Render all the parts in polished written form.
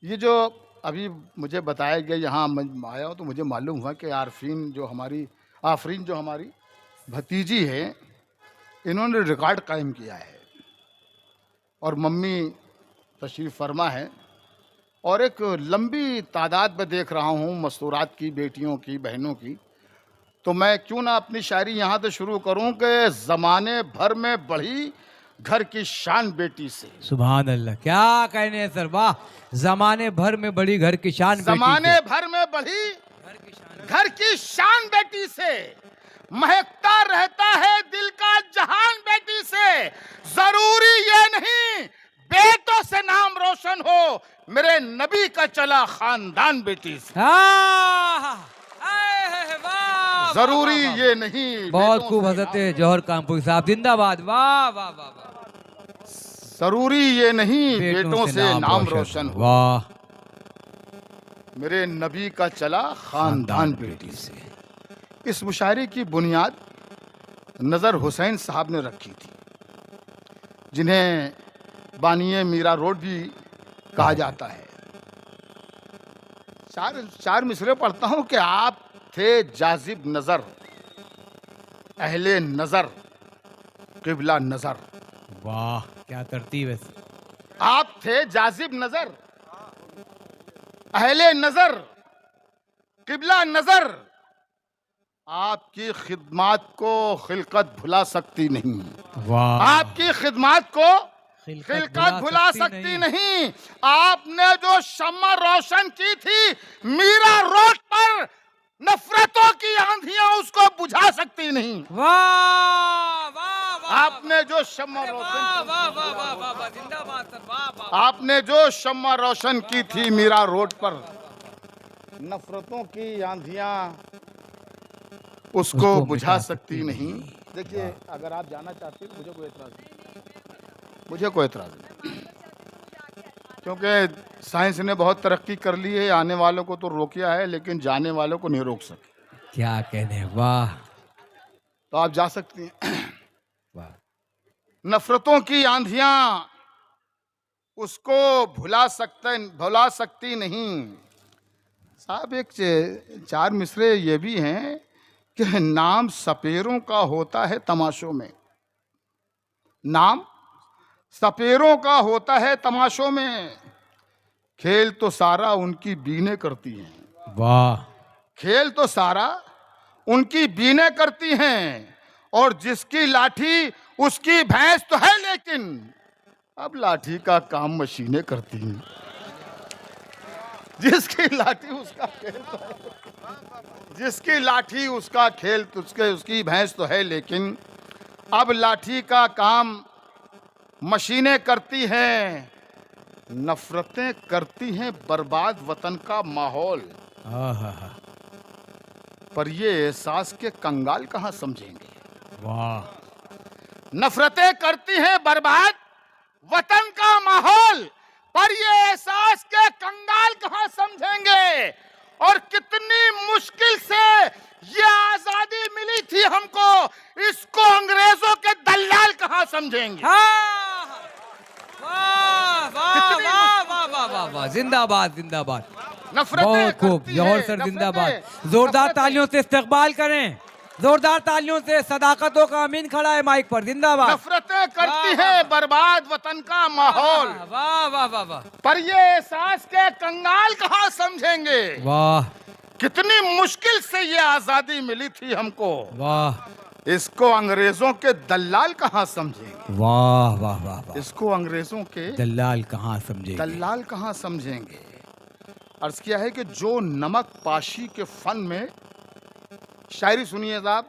ये जो अभी मुझे बताया गया, यहाँ मैं आया हूँ तो मुझे मालूम हुआ कि आफरीन जो हमारी भतीजी है, इन्होंने रिकॉर्ड कायम किया है। और मम्मी तशरीफ़ फरमा है। और एक लंबी तादाद में देख रहा हूँ मस्तूरात की, बेटियों की, बहनों की। तो मैं क्यों ना अपनी शायरी यहाँ से शुरू करूँ कि ज़माने भर में बढ़ी घर की शान बेटी से। सुभान अल्लाह, क्या कहने हैं सर, वाह। जमाने भर में बड़ी घर की शान बेटी ज़माने से। भर में बढ़ी घर की शान बेटी से, महकता रहता है दिल का जहान बेटी से। जरूरी ये नहीं बेटों से नाम रोशन हो, मेरे नबी का चला खानदान बेटी से। जरूरी ये नहीं, बहुत खूब हजरत जौहर कानपुरी साहब जिंदाबाद, वाह वाह वाह वाह। जरूरी ये नहीं बेटों से नाम रोशन हो, वाह। मेरे नबी का चला खानदान बेटी से। इस मुशायरे की बुनियाद नज़र हुसैन साहब ने रखी थी, जिन्हें बानिए मीरा रोड भी कहा जाता है। चार मिसरे पढ़ता हूँ कि आप थे जाजिब नजर, अहले नजर, किबला नजर। वाह, क्या तरतीब है। आप थे जाजिब नजर, अहले नजर, किबला नजर। आपकी खिदमत को खिलकत भुला सकती नहीं। वाह। आपकी खिदमत को खिलकत भुला सकती नहीं। आपने जो शम्मा रोशन की थी मीरा रोड पर, नफरतों की आंधियां उसको बुझा सकती नहीं। वाह वाह वाह। आपने जो शम्मा रोशन वाह वाह वाह वाह, जिंदाबाद सर, वाह वाह। आपने जो शम्मा रोशन की थी मीरा रोड पर, नफरतों की आंधियां उसको बुझा सकती नहीं। देखिए, अगर आप जाना चाहते हैं तो मुझे कोई एतराज नहीं, क्योंकि साइंस ने बहुत तरक्की कर ली है। आने वालों को तो रोकिया है, लेकिन जाने वालों को नहीं रोक सके। क्या कहने, वाह। तो आप जा सकती हैं। वाह। नफरतों की आंधियां उसको भुला सकती नहीं। साहब, एक चार मिसरे ये भी हैं कि नाम सपेरों का होता है तमाशों में, नाम सपेरों का होता है तमाशों में। खेल तो सारा उनकी बीने करती हैं। वाह। खेल तो सारा उनकी बीने करती हैं, और जिसकी लाठी उसकी भैंस तो है, लेकिन अब लाठी का काम मशीनें करती हैं। जिसकी लाठी उसका खेल तो है, जिसकी लाठी उसका खेल तो उसकी भैंस तो है, लेकिन अब लाठी का काम मशीनें करती हैं। नफरतें करती हैं बर्बाद वतन का माहौल। पर ये एहसास के कंगाल कहाँ समझेंगे। वाह। नफरतें करती हैं बर्बाद वतन का माहौल, पर ये एहसास के कंगाल कहाँ समझेंगे। और कितनी मुश्किल से ये आजादी मिली थी हमको, इसको अंग्रेजों के दलाल कहाँ समझेंगे। वाह वाह वाह वाह वाह वाह वाह, जिंदाबाद जिंदाबाद। बहुत खूब, जौहर सर जिंदाबाद। जोरदार तालियों से इस्तकबाल करें, जोरदार तालियों से। सदाकतों का अमीन खड़ा है माइक पर, जिंदाबाद। नफरतें करती है बर्बाद वतन का माहौल, वाह वाह वाह वाह। पर ये एहसास के कंगाल कहाँ समझेंगे। वाह। कितनी मुश्किल से ये आजादी मिली थी हमको, वाह। इसको अंग्रेजों के दलाल कहाँ समझेंगे। वाह वाह वाह वाह। इसको अंग्रेजों के दलाल कहाँ समझेंगे। दलाल कहाँ समझेंगे। अर्ज किया है कि जो नमक पाशी के फन में, शायरी सुनिए साहब,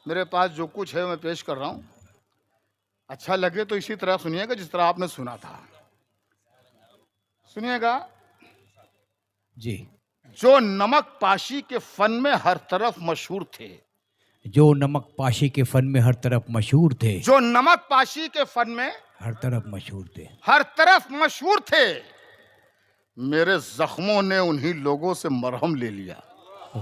मेरे पास जो कुछ है मैं पेश कर रहा हूँ। अच्छा लगे तो इसी तरह सुनिएगा जिस तरह आपने सुना था, सुनिएगा जी। जो नमक पाशी के फन में हर तरफ मशहूर थे, जो नमक पाशी के फन में हर तरफ मशहूर थे, जो नमक पाशी के फन में हर तरफ मशहूर थे, हर तरफ मशहूर थे, मेरे जख्मों ने उन्हीं लोगों से मरहम ले लिया।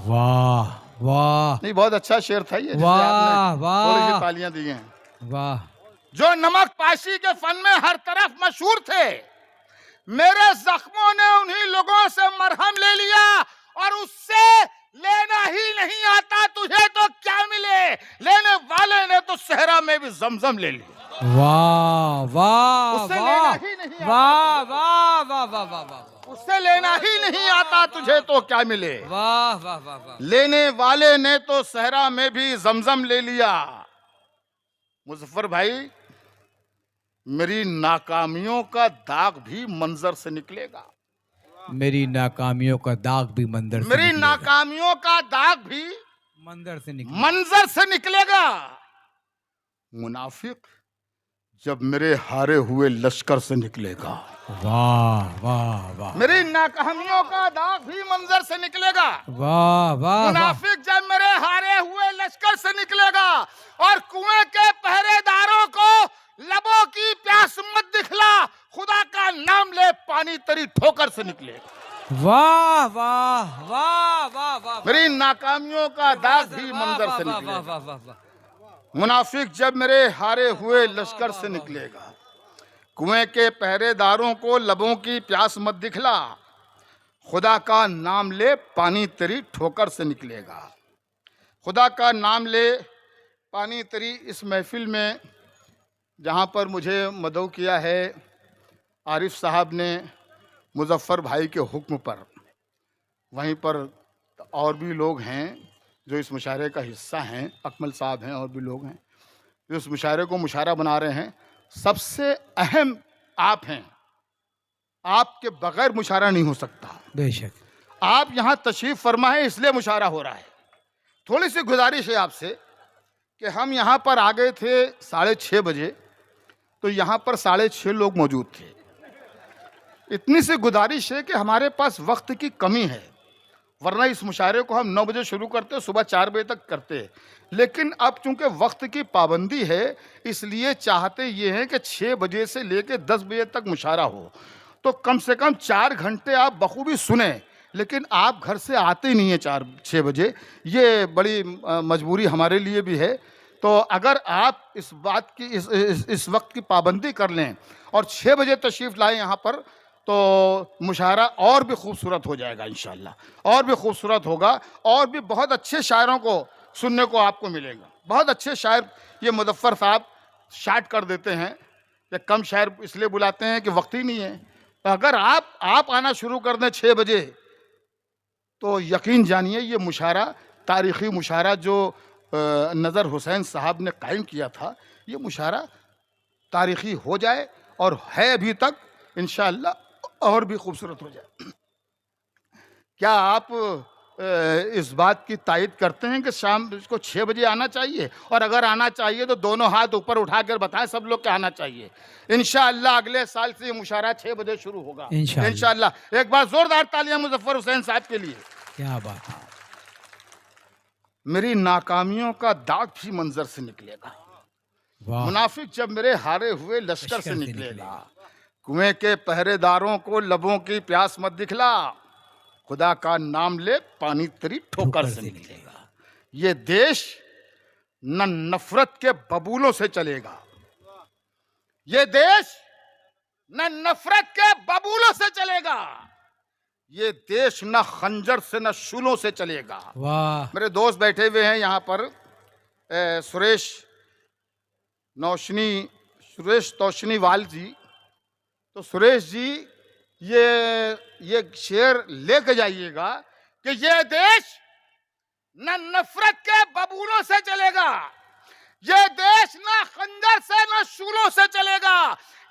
वाह वाह। नहीं, बहुत अच्छा शेर था ये, वाह वाह, थोड़ी सी तालियां दी हैं। वाह। जो नमक पाशी के फन में हर तरफ मशहूर थे, मेरे जख्मों ने उन्हीं लोगों से मरहम ले लिया, और उससे लेना ही नहीं आता तुझे तो क्या मिले, लेने वाले ने तो सहरा में भी जमजम ले लिया। वाह वाह उससे वाह लेना ही नहीं वाह वाह वाह वाह वाह वाह, उससे लेना ही नहीं आता तुझे तो क्या मिले, वाह वाह वाह वाह। लेने वाले ने तो सहरा में भी जमजम ले लिया। मुजफ्फर भाई, मेरी नाकामियों का दाग भी मंजर से निकलेगा, मेरी नाकामियों का दाग भी मंदिर से मेरी निकलेगा। नाकामियों का दाग भी मंदिर से निकलेगा। मंजर से निकलेगा। मुनाफिक जब मेरे हारे हुए लश्कर से निकलेगा, वाह वाह वाह, मेरी नाकामियों का दाग भी मंजर से निकलेगा। वाह वाह वाह। मुनाफिक जब मेरे हारे हुए लश्कर से निकलेगा, और कुएं के पहरेदारों को लबों की प्यास मत दिखला, खुदा का नाम ले पानी तेरी ठोकर से निकलेगा। वाह वाह वाह वाह वाह, मेरी नाकामियों का दाग भी मंजर से वाह निकलेगा। वाह वाह वाह। मुनाफिक जब मेरे हारे हुए लश्कर से निकलेगा, कुएं के पहरेदारों को लबों की प्यास मत दिखला, खुदा का नाम ले पानी तेरी ठोकर से निकलेगा। खुदा का नाम ले पानी तेरी इस महफिल में जहाँ पर मुझे मदऊ किया है आरिफ साहब ने मुजफ्फर भाई के हुक्म पर, वहीं पर और भी लोग हैं जो इस मुशायरे का हिस्सा हैं, अकमल साहब हैं और भी लोग हैं जो इस मुशायरे को मुशायरा बना रहे हैं। सबसे अहम आप हैं, आपके बगैर मुशायरा नहीं हो सकता। बेशक आप यहाँ तशरीफ फरमा है इसलिए मुशायरा हो रहा है। थोड़ी सी गुजारिश है आपसे कि हम यहाँ पर आ गए थे 6:30 बजे, तो यहाँ पर 6:30 लोग मौजूद थे। इतनी सी गुजारिश है कि हमारे पास वक्त की कमी है, वरना इस मुशायरे को हम 9 बजे शुरू करते, सुबह 4 बजे तक करते। लेकिन अब चूंकि वक्त की पाबंदी है, इसलिए चाहते ये हैं कि 6 बजे से लेकर 10 बजे तक मुशायरा हो, तो कम से कम 4 घंटे आप बखूबी सुने। लेकिन आप घर से आते ही नहीं हैं 4-6 बजे, ये बड़ी मजबूरी हमारे लिए भी है। तो अगर आप इस बात की इस वक्त की पाबंदी कर लें और 6 बजे तशरीफ़ लाएं यहाँ पर, तो मुशायरा और भी खूबसूरत हो जाएगा इंशाअल्लाह, और भी खूबसूरत होगा, और भी बहुत अच्छे शायरों को सुनने को आपको मिलेगा। बहुत अच्छे शायर ये मुजफ्फर साहब शार्ट कर देते हैं, या कम शायर इसलिए बुलाते हैं कि वक्त ही नहीं है। तो अगर आप आना शुरू कर दें 6 बजे, तो यकीन जानिए ये मुशायरा, तारीख़ी मुशायरा जो नज़र हुसैन साहब ने कायम किया था, ये मुशायरा तारीख़ी हो जाए, और है अभी तक, इंशाअल्लाह और भी खूबसूरत हो जाए। क्या आप इस बात की तायद करते हैं कि शाम को 6 बजे आना चाहिए? और अगर आना चाहिए तो दोनों हाथ ऊपर उठाकर बताएं सब लोग क्या आना चाहिए। इंशाअल्लाह अगले साल से ये मुशायरा 6 बजे शुरू होगा इंशाअल्लाह। एक बार जोरदार तालियां मुजफ्फर हुसैन साहब के लिए। क्या बात है। मेरी नाकामियों का दाग भी मंजर से निकलेगा। मुनाफिक जब मेरे हारे हुए लश्कर से निकलेगा, कुएं के पहरेदारों को लबों की प्यास मत दिखला, खुदा का नाम ले पानी तेरी ठोकर से निकलेगा। ये देश न नफरत के बबूलों से चलेगा, ये देश न नफरत के बबूलों से चलेगा, ये देश न खंजर से न शूलों से चलेगा। वाह। मेरे दोस्त बैठे हुए हैं यहाँ पर, सुरेश तौशनीवाल जी। तो सुरेश जी ये शेर लेके जाइएगा कि ये देश न नफरत के बबूलों से चलेगा, ये देश न खंजर से न शूलों से चलेगा,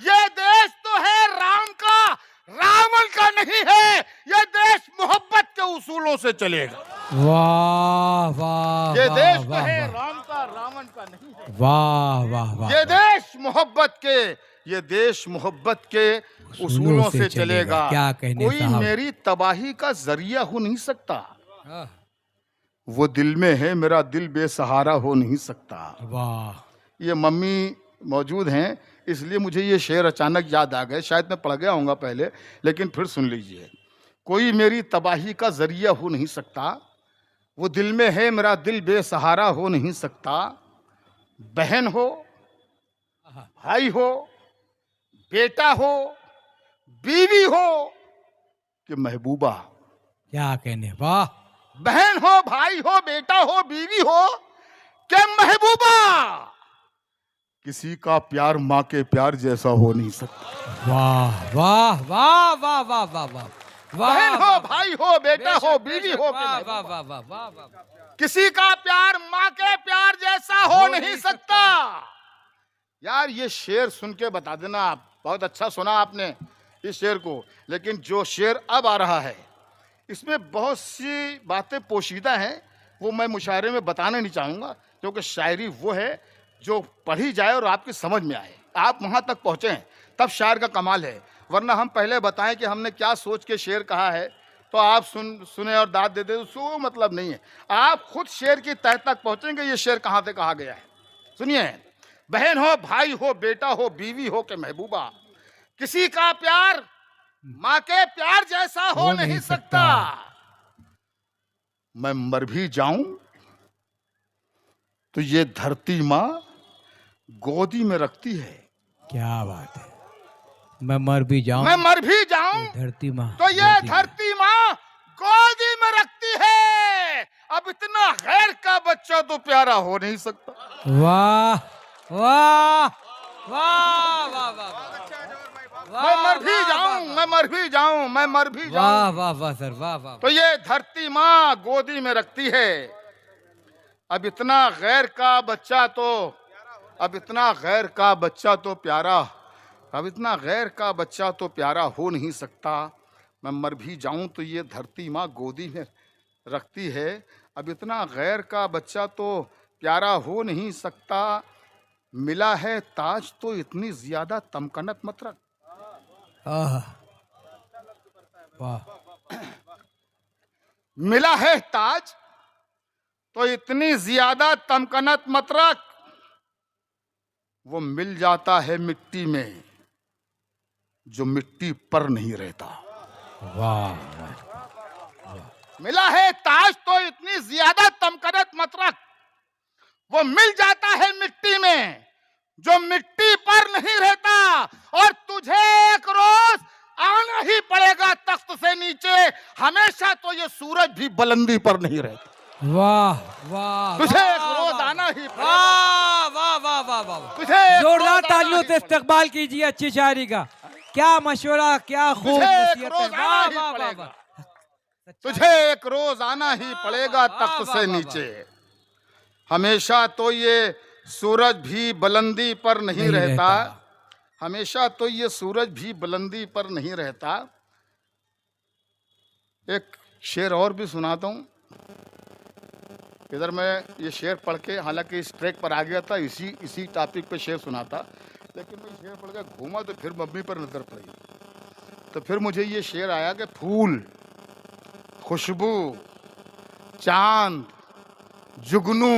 ये देश तो है राम का, रावण का नहीं है, ये देश मोहब्बत के उसूलों से चलेगा। वाह वाह। ये देश तो है राम का, रावण का नहीं है। वाह वाह वाह। ये देश मोहब्बत के उसूलों से चलेगा। क्या कहने कोई मेरी तबाही का जरिया हो नहीं सकता, वो दिल में है मेरा दिल बेसहारा हो नहीं सकता। वाह। ये मम्मी मौजूद हैं इसलिए मुझे ये शेर अचानक याद आ गए, शायद मैं पढ़ गया होऊंगा पहले, लेकिन फिर सुन लीजिए। कोई मेरी तबाही का जरिया हो नहीं सकता, वो दिल में है मेरा दिल बेसहारा हो नहीं सकता। बहन हो, भाई हो, बेटा हो, बीवी हो कि महबूबा, क्या कहने, वाह। बहन हो, भाई हो, बेटा हो, बीवी हो कि महबूबा, किसी का प्यार माँ के प्यार जैसा हो नहीं सकता। वाह वाह वाह वाह वाह वाह वाह। बहन हो, भाई हो, बेटा हो, बीवी हो कि वाह महबूबा, वाह वाह वाह वाह। किसी का प्यार माँ के प्यार जैसा हो नहीं सकता। यार ये शेर सुन के बता देना, आप बहुत अच्छा सुना आपने इस शेर को, लेकिन जो शेर अब आ रहा है इसमें बहुत सी बातें पोशीदा हैं, वो मैं मुशायरे में बताना नहीं चाहूँगा, क्योंकि शायरी वो है जो पढ़ी जाए और आपकी समझ में आए, आप वहाँ तक पहुँचे हैं तब शायर का कमाल है। वरना हम पहले बताएं कि हमने क्या सोच के शेर कहा है तो आप सुने और दाद दे दे, उसको मतलब नहीं है। आप खुद शेर की तह तक पहुँचेंगे ये शेर कहाँ से कहा गया है। सुनिए, बहन हो, भाई हो, बेटा हो, बीवी हो कि महबूबा, किसी का प्यार माँ के प्यार जैसा हो नहीं सकता। मैं मर भी जाऊं तो ये धरती माँ गोदी में रखती है। क्या बात है। मैं मर भी जाऊं, मैं मर भी जाऊं धरती माँ तो ये धरती माँ गोदी में रखती है। अब इतना गैर का बच्चा तो प्यारा हो नहीं सकता। वाह वाह वाह वाह वाह। मैं मर भी जाऊं, मैं मर भी जाऊं, मैं मर भी जाऊं, वाह वाह वाह सर, वाह वाह। तो ये धरती माँ गोदी में रखती है। अब इतना गैर का बच्चा तो, अब इतना गैर का बच्चा तो प्यारा, अब इतना गैर का बच्चा तो प्यारा हो नहीं सकता। मैं मर भी जाऊं तो ये धरती माँ गोदी में रखती है। अब इतना गैर का बच्चा तो प्यारा हो नहीं सकता। मिला है ताज तो इतनी ज्यादा तमकनत मत रख। वाह। मिला है ताज तो इतनी ज्यादा तमकनत मत रख, वो मिल जाता है मिट्टी में जो मिट्टी पर नहीं रहता। वाह। मिला है ताज तो इतनी ज्यादा तमकनत मत रख, वो मिल जाता है मिट्टी में जो मिट्टी पर नहीं रहता। और तुझे एक रोज आना ही पड़ेगा तख्त से नीचे, हमेशा तो ये सूरज भी बुलंदी पर नहीं रहता। वाह वाह। तुझे एक रोज आना ही पड़ेगा। वाह वाह वाह वाह वाह। तुझे जोरदार तालियों से इस्तकबाल कीजिए अच्छी शायरी का। क्या मशवरा, क्या खूब नसीहत है। वाह वाह वाह। तुझे एक रोज आना ही पड़ेगा तख्त से नीचे, हमेशा तो ये सूरज भी बुलंदी पर नहीं रहता। हमेशा तो ये सूरज भी बुलंदी पर नहीं रहता। एक शेर और भी सुनाता हूँ। इधर मैं ये शेर पढ़ के, हालांकि इस ट्रैक पर आ गया था, इसी टॉपिक पे शेर सुनाता, लेकिन मैं शेर पढ़ के घूमा तो फिर मम्मी पर नजर पड़ी, तो फिर मुझे ये शेर आया कि फूल, खुशबू, चांद, जुगनू,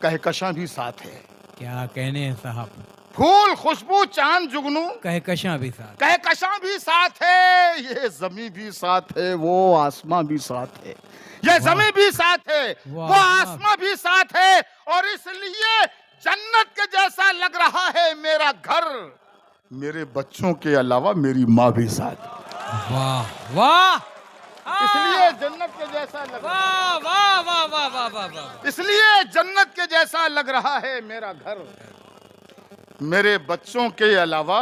कहकशां भी साथ है। क्या कहने हैं साहब। फूल, खुशबू, चांद, जुगनू, कहकशां भी साथ, कहकशां भी साथ है। ये जमी भी साथ है, वो आसमां भी साथ है। ये जमी भी साथ है, वो आसमां भी साथ है। और इसलिए जन्नत के जैसा लग रहा है मेरा घर, मेरे बच्चों के अलावा मेरी माँ भी साथ। वाह वाह। इसलिए जन्नत के जैसा लग रहा है, वाह वाह वाह वाह वाह वाह वाह। इसलिए जन्नत के जैसा लग रहा है मेरा घर, मेरे बच्चों के अलावा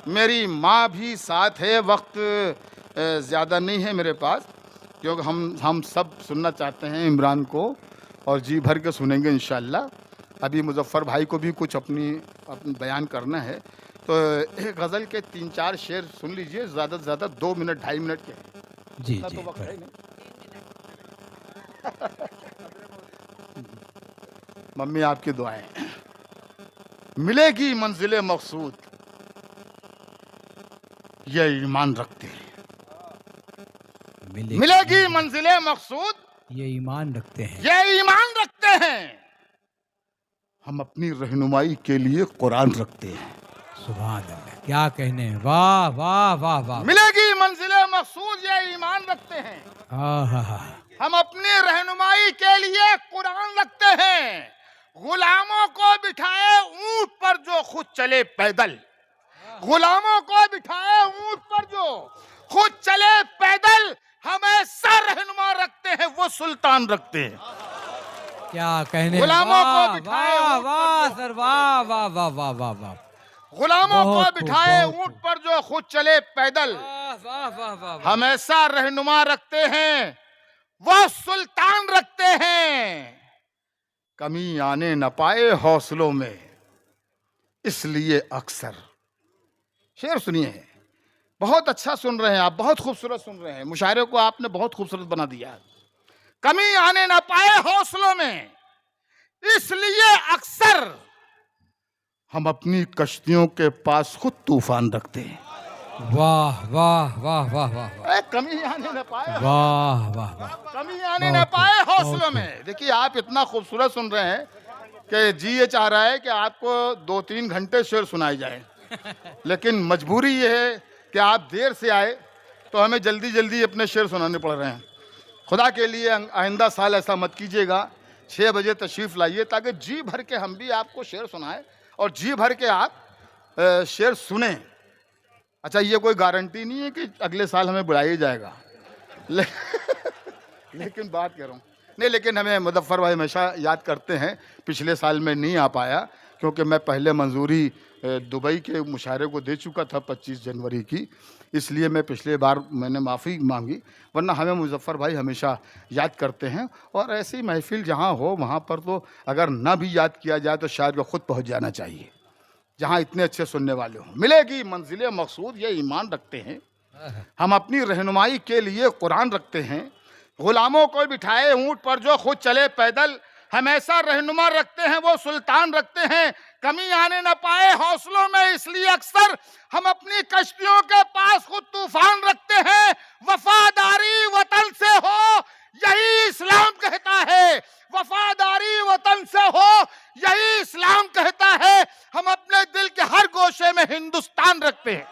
मेरी माँ भी साथ है। वक्त ज़्यादा नहीं है मेरे पास, क्योंकि हम सब सुनना चाहते हैं इमरान को, और जी भर के सुनेंगे इंशाल्लाह। अभी मुजफ्फर भाई को भी कुछ अपनी बयान करना है, तो एक गज़ल के 3-4 शेर सुन लीजिए, ज़्यादा से ज़्यादा 2 मिनट 2.5 मिनट के। जी तो जी। वक्त है नहीं। मम्मी आपकी दुआएं। मिलेगी मंजिले मकसूद ये ईमान रखते हैं। मिलेगी मंजिले मकसूद ये ईमान रखते हैं, ये ईमान रखते हैं। हम अपनी रहनुमाई के लिए कुरान रखते हैं। सुभान अल्लाह। क्या कहने हैं। वाह वाह वाह वाह। मिलेगी मंजिले मकसूद ये ईमान रखते हैं। आहा। हम अपनी रहनुमाई के लिए कुरान रखते हैं। गुलामों को बिठाए ऊंट पर जो खुद चले पैदल, गुलामों को बिठाए ऊंट पर जो खुद चले पैदल, हमेशा रहनुमा रखते हैं वो सुल्तान रखते हैं। क्या कहने, गुलामों को वाह बिठाए वाह ऊंट वाह पर सर, वाह वाह वाह वाह वाह वाह, गुलामों को बहुत खूब, बिठाए बहुत ऊंट पर जो खुद चले पैदल, वाह वाह वाह वाह वाह। हमेशा रहनुमा रखते हैं वो सुल्तान रखते हैं। कमी आने न पाए हौसलों में, इसलिए अक्सर। शेर सुनिए, बहुत अच्छा सुन रहे हैं आप, बहुत खूबसूरत सुन रहे हैं, मुशायरे को आपने बहुत खूबसूरत बना दिया। कमी आने न पाए हौसलों में, इसलिए अक्सर हम अपनी कश्तियों के पास खुद तूफान रखते हैं। वाह वाह वाह वाह वाह वाह, कमी आने न पाए, वाह वाह वाह, कमी आने न पाए हौसलों में। देखिए आप इतना खूबसूरत सुन रहे हैं कि जी ये चाह रहा है कि आपको 2-3 घंटे शेर सुनाए जाए, लेकिन मजबूरी ये है कि आप देर से आए तो हमें जल्दी जल्दी अपने शेर सुनाने पड़ रहे हैं। खुदा के लिए आइंदा साल ऐसा मत कीजिएगा, 6 बजे तशरीफ़ लाइए ताकि जी भर के हम भी आपको शेर सुनाएं और जी भर के आप शेर सुने। अच्छा, ये कोई गारंटी नहीं है कि अगले साल हमें बुलाया ही जाएगा, लेकिन बात कह रहा हूँ नहीं, लेकिन हमें मुज़फ़्फ़र भाई हमेशा याद करते हैं। पिछले साल मैं नहीं आ पाया क्योंकि मैं पहले मंजूरी दुबई के मुशायरे को दे चुका था 25 जनवरी की, इसलिए मैं पिछले बार मैंने माफ़ी मांगी, वरना हमें मुज़फ़्फ़र भाई हमेशा याद करते हैं। और ऐसी महफ़िल जहाँ हो वहाँ पर तो अगर ना भी याद किया जाए तो शायद वो खुद पहुँच जाना चाहिए, जहाँ इतने अच्छे सुनने वाले हों। मिलेगी मंजिल मकसूद, ये ईमान रखते हैं। हम अपनी रहनुमाई के लिए कुरान रखते हैं। गुलामों को बिठाए ऊंट पर जो खुद चले पैदल, हमेशा रहनुमा रखते हैं वो सुल्तान रखते हैं। कमी आने न पाए हौसलों में, इसलिए अक्सर हम अपनी कश्तियों के पास खुद तूफान रखते हैं। वफादारी वतन से हो यही इस्लाम कहता है, वफादारी वतन से हो यही इस्लाम कहता है। हम अपने दिल के हर गोशे में हिंदुस्तान रखते हैं।